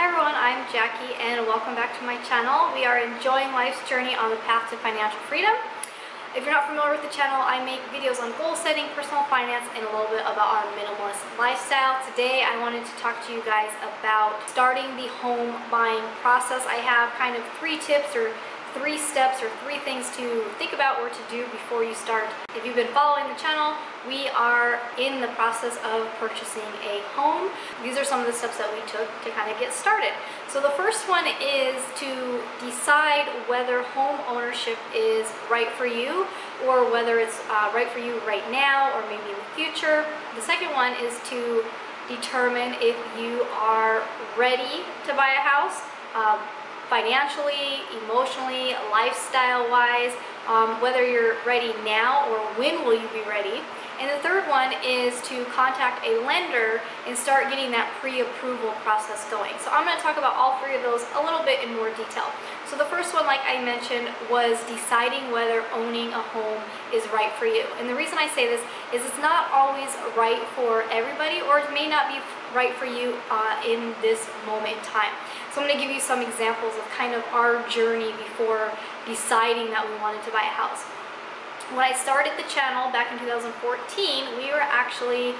Hi everyone, I'm Jackie and welcome back to my channel. We are enjoying life's journey on the path to financial freedom. If you're not familiar with the channel, I make videos on goal setting, personal finance, and a little bit about our minimalist lifestyle. Today I wanted to talk to you guys about starting the home buying process. I have kind of 3 tips or 3 steps or 3 things to think about or to do before you start. If you've been following the channel, we are in the process of purchasing a home. These are some of the steps that we took to kind of get started. So the first one is to decide whether home ownership is right for you or whether it's right for you right now or maybe in the future. The second one is to determine if you are ready to buy a house. Financially, emotionally, lifestyle-wise, whether you're ready now or when will you be ready. And the third one is to contact a lender and start getting that pre-approval process going. So I'm going to talk about all 3 of those a little bit in more detail. So the first one, like I mentioned, was deciding whether owning a home is right for you. And the reason I say this is it's not always right for everybody, or it may not be right for you in this moment in time. So I'm going to give you some examples of kind of our journey before deciding that we wanted to buy a house. When I started the channel back in 2014, we were actually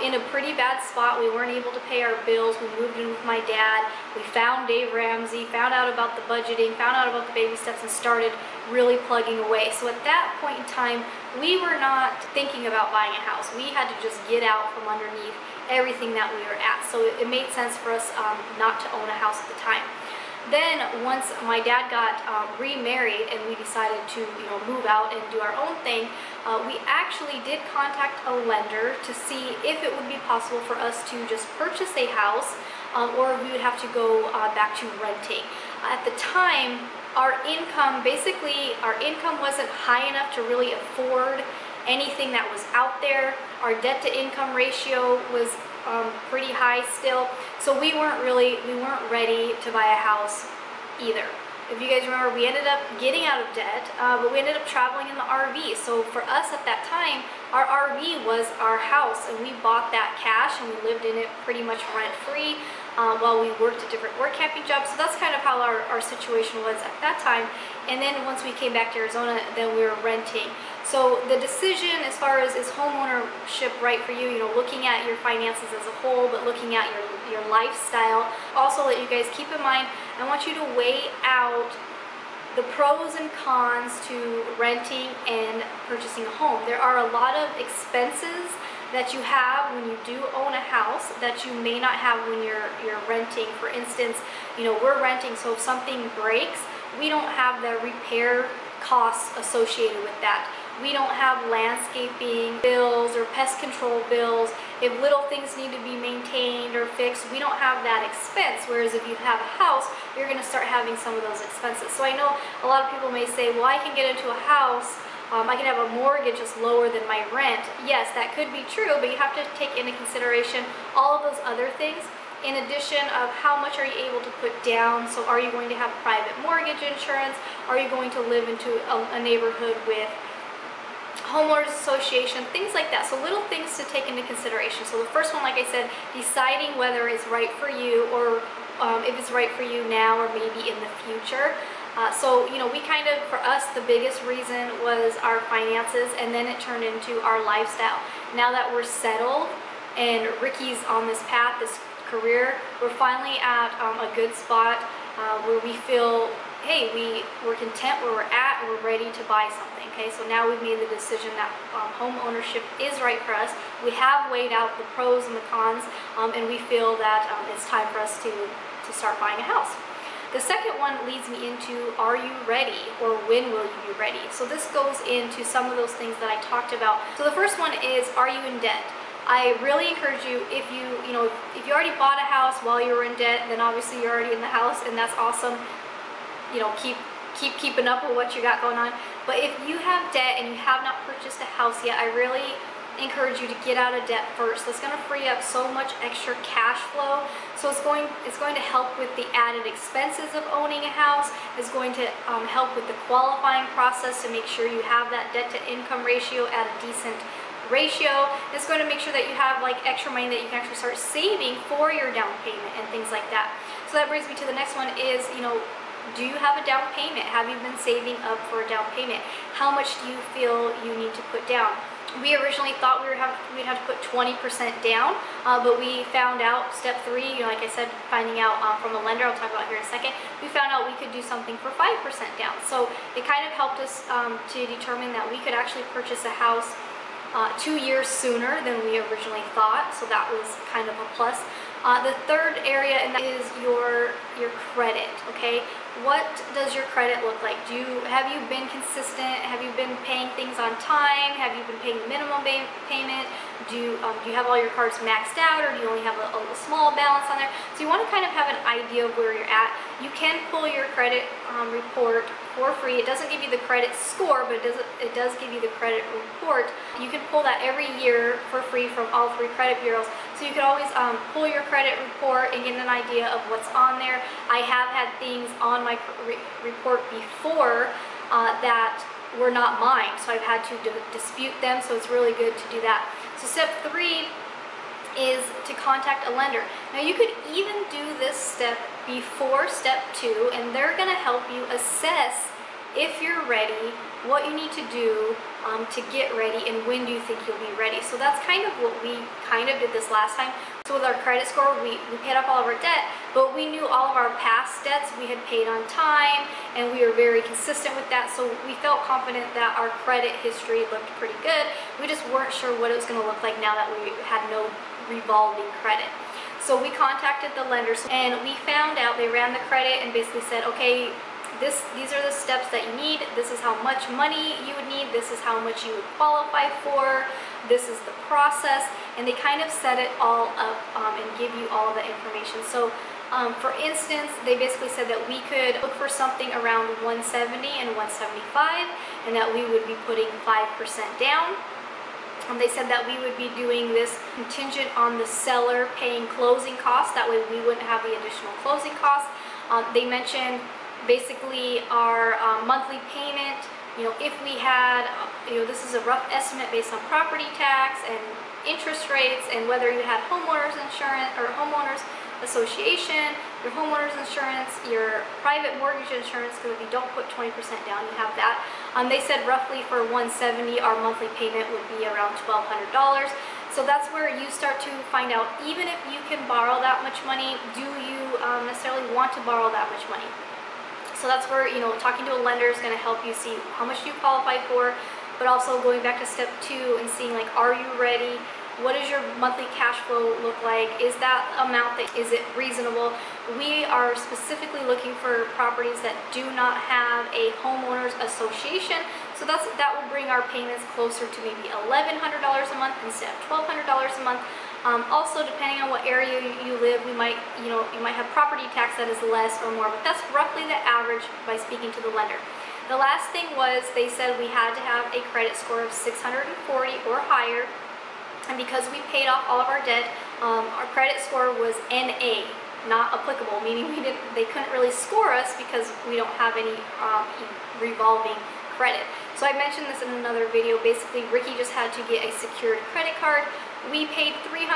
in a pretty bad spot. We weren't able to pay our bills. We moved in with my dad. We found Dave Ramsey, found out about the budgeting, found out about the baby steps, and started really plugging away. So at that point in time, we were not thinking about buying a house. We had to just get out from underneath everything that we were at. So it made sense for us not to own a house at the time. Then once my dad got remarried and we decided to move out and do our own thing, we actually did contact a lender to see if it would be possible for us to just purchase a house or we would have to go back to renting. At the time, our income wasn't high enough to really afford anything that was out there. Our debt to income ratio was pretty high still, so we weren't ready to buy a house either. If you guys remember, we ended up getting out of debt, but we ended up traveling in the RV. So for us at that time, our RV was our house, and we bought that cash and we lived in it pretty much rent-free while we worked at different work camping jobs. So that's kind of how our situation was at that time. And then once we came back to Arizona, then we were renting. So the decision as far as is home ownership right for you, looking at your finances as a whole, but looking at your lifestyle. Also, that you guys keep in mind, I want you to weigh out the pros and cons to renting and purchasing a home. There are a lot of expenses that you have when you do own a house that you may not have when you're renting. For instance, we're renting, so if something breaks, we don't have the repair costs associated with that. We don't have landscaping bills or pest control bills. If little things need to be maintained or fixed, we don't have that expense. Whereas if you have a house, you're going to start having some of those expenses. So I know a lot of people may say, well, I can get into a house, I can have a mortgage that's lower than my rent. Yes, that could be true, but you have to take into consideration all of those other things. In addition of how much are you able to put down? So are you going to have private mortgage insurance? Are you going to live into a neighborhood with homeowners association, things like that. So little things to take into consideration. So the first one, like I said, deciding whether it's right for you or if it's right for you now or maybe in the future. So we kind of, for us, the biggest reason was our finances, and then it turned into our lifestyle. Now that we're settled and Ricky's on this path, this career, we're finally at a good spot where we feel, hey, we're content where we're at and we're ready to buy something. Okay, so now we've made the decision that home ownership is right for us. We have weighed out the pros and the cons, and we feel that it's time for us to start buying a house. The second one leads me into, are you ready, or when will you be ready? So this goes into some of those things that I talked about. So the first one is, are you in debt? I really encourage you, if you already bought a house while you were in debt, then obviously you're already in the house, and that's awesome. Keep keeping up with what you got going on. But if you have debt and you have not purchased a house yet, I really encourage you to get out of debt first. That's going to free up so much extra cash flow. So it's going to help with the added expenses of owning a house. It's going to help with the qualifying process to make sure you have that debt to income ratio at a decent ratio. It's going to make sure that you have like extra money that you can actually start saving for your down payment and things like that. So that brings me to the next one is, do you have a down payment? Have you been saving up for a down payment? How much do you feel you need to put down? We originally thought we'd have to put 20% down, but we found out step 3, like I said, finding out from a lender, I'll talk about here in a second, we found out we could do something for 5% down. So it kind of helped us to determine that we could actually purchase a house 2 years sooner than we originally thought, so that was kind of a plus. The third area, and that is your credit, okay? What does your credit look like? Have you been consistent? Have you been paying things on time? Have you been paying minimum payment? Do you have all your cards maxed out, or do you only have a small balance on there? So you want to kind of have an idea of where you're at. You can pull your credit report for free. It doesn't give you the credit score, but it does give you the credit report. You can pull that every year for free from all 3 credit bureaus. So you can always pull your credit report and get an idea of what's on there. I have had things on my report before that were not mine, so I've had to dispute them, so it's really good to do that. So step 3 is to contact a lender. Now you could even do this step before step 2, and they're going to help you assess if you're ready, what you need to do to get ready, and when do you think you'll be ready. So that's kind of what we kind of did this last time. So with our credit score, we paid off all of our debt, but we knew all of our past debts we had paid on time, and we were very consistent with that, so we felt confident that our credit history looked pretty good. We just weren't sure what it was going to look like now that we had no revolving credit. So we contacted the lenders, and we found out they ran the credit and basically said, okay, these are the steps that you need, this is how much money you would need, this is how much you would qualify for, this is the process, and they kind of set it all up and give you all of the information. So for instance, they basically said that we could look for something around 170 and 175, and that we would be putting 5% down. They said that we would be doing this contingent on the seller paying closing costs, that way we wouldn't have the additional closing costs. They mentioned basically our monthly payment, if we had, this is a rough estimate based on property tax and interest rates, and whether you had homeowners insurance or homeowners association, your homeowners insurance, your private mortgage insurance, because if you don't put 20% down, you have that. They said roughly for 170, our monthly payment would be around $1,200. So that's where you start to find out, even if you can borrow that much money, do you necessarily want to borrow that much money? So that's where, talking to a lender is going to help you see how much you qualify for, but also going back to step 2 and seeing, like, are you ready? What does your monthly cash flow look like? Is that amount, is it reasonable? We are specifically looking for properties that do not have a homeowners association, so that will bring our payments closer to maybe $1,100 a month instead of $1,200 a month. Also, depending on what area you live, you might have property tax that is less or more, but that's roughly the average by speaking to the lender. The last thing was, they said we had to have a credit score of 640 or higher, and because we paid off all of our debt, our credit score was NA, not applicable, meaning they couldn't really score us because we don't have any revolving credit. So I mentioned this in another video. Basically, Ricky just had to get a secured credit card. We paid $300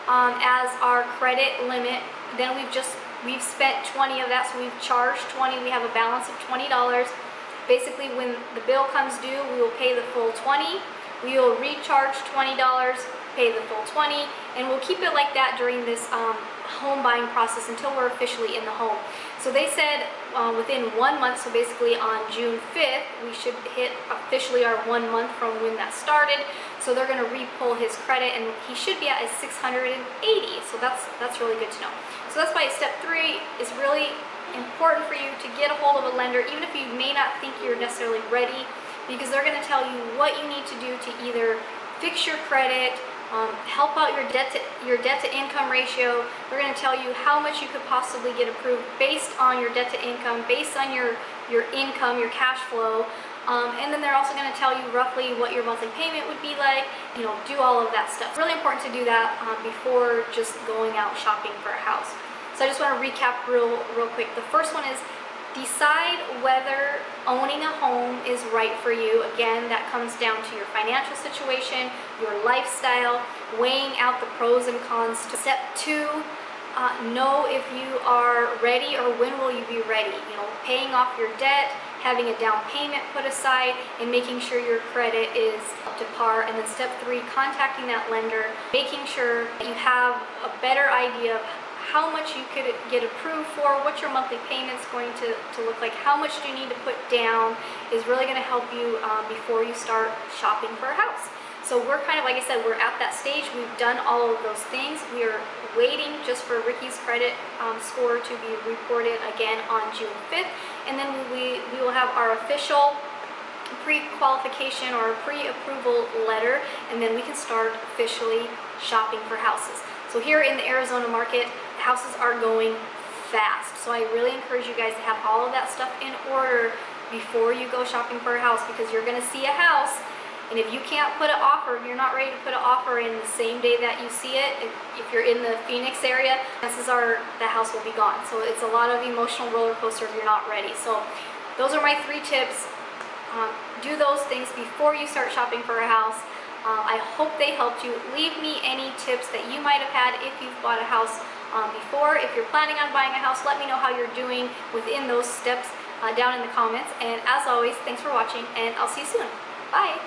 as our credit limit. Then we've spent 20 of that, so we've charged 20. We have a balance of $20. Basically, when the bill comes due, we will pay the full 20. We will recharge $20, pay the full 20, and we'll keep it like that during this home buying process until we're officially in the home. So they said within 1 month, so basically on June 5th, we should hit officially our 1 month from when that started. So they're going to re-pull his credit, and he should be at a 680. So that's really good to know. So that's why step 3 is really important for you to get a hold of a lender, even if you may not think you're necessarily ready, because they're going to tell you what you need to do to either fix your credit, help out your debt to income ratio. They're going to tell you how much you could possibly get approved based on your debt to income, based on your income, your cash flow, and then they're also going to tell you roughly what your monthly payment would be like. Do all of that stuff. It's really important to do that before just going out shopping for a house. So I just want to recap real quick. The first one is, Decide whether owning a home is right for you. Again, that comes down to your financial situation, your lifestyle, weighing out the pros and cons. Step 2, know if you are ready or when will you be ready. You know, paying off your debt, having a down payment put aside, and making sure your credit is up to par. And then step 3, contacting that lender, making sure that you have a better idea of how much you could get approved for, what your monthly payment's going to look like, how much do you need to put down, is really going to help you before you start shopping for a house. So we're kind of, like I said, we're at that stage. We've done all of those things. We are waiting just for Ricky's credit score to be reported again on June 5th. And then we will have our official pre-qualification or pre-approval letter, and then we can start officially shopping for houses. So here in the Arizona market, houses are going fast. So I really encourage you guys to have all of that stuff in order before you go shopping for a house, because you're going to see a house, and if you can't put an offer, if you're not ready to put an offer in the same day that you see it, if you're in the Phoenix area, chances are the house will be gone. So it's a lot of emotional roller coaster if you're not ready. So those are my 3 tips. Do those things before you start shopping for a house. I hope they helped you. Leave me any tips that you might have had if you've bought a house before. If you're planning on buying a house, let me know how you're doing within those steps down in the comments. And as always, thanks for watching, and I'll see you soon. Bye!